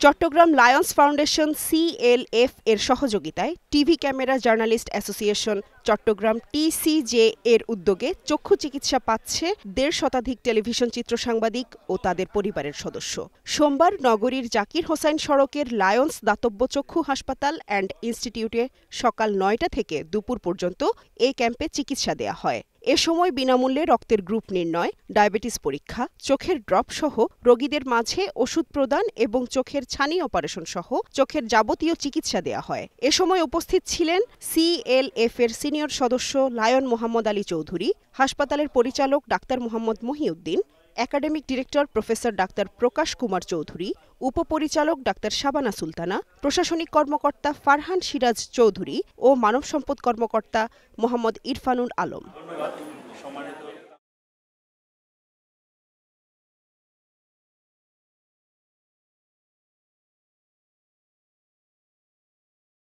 Chittagong Lions foundation CLF এর সহযোগিতায় TV camera journalist association Chattogram TCJ এর উদ্যোগে চক্ষু চিকিৎসা পাচ্ছে ১.৫ শতাধিক টেলিভিশন চিত্র সাংবাদিক ও তাদের পরিবারের সদস্য। সোমবার নগরীর জাকির হোসাইন সড়কের লায়ন্স দাতব্য চক্ষু হাসপাতাল অ্যান্ড ইনস্টিটিউটে সকাল ৯টা থেকে দুপুর পর্যন্ত এ ক্যাম্পে চিকিৎসা দেয়া হয়। এ সময় বিনামূল্যে রক্তের গ্রুপ নির্ণয়, ডায়াবেটিস পরীক্ষা, চোখের ড্রপ সহ রোগীদের মাঝে ওষুধ প্রদান এবং চোখের ছানি অপারেশন সহ চোখের যাবতীয় চিকিৎসা দেয়া হয়। এ সময় উপস্থিত ছিলেন CLF এর সিনিয়র সদস্য লায়ন মোহাম্মদ আলী চৌধুরী, হাসপাতালের পরিচালক ডাক্তার Mohammad Mohiuddin, academic director professor ডাক্তার প্রকাশ কুমার চৌধুরী, উপপরিচালক ডাক্তার শাবানা সুলতানা, প্রশাসনিক কর্মকর্তা ফারহান সিরাজ চৌধুরী ও মানব সম্পদ কর্মকর্তা মোহাম্মদ ইরফানুল আলম।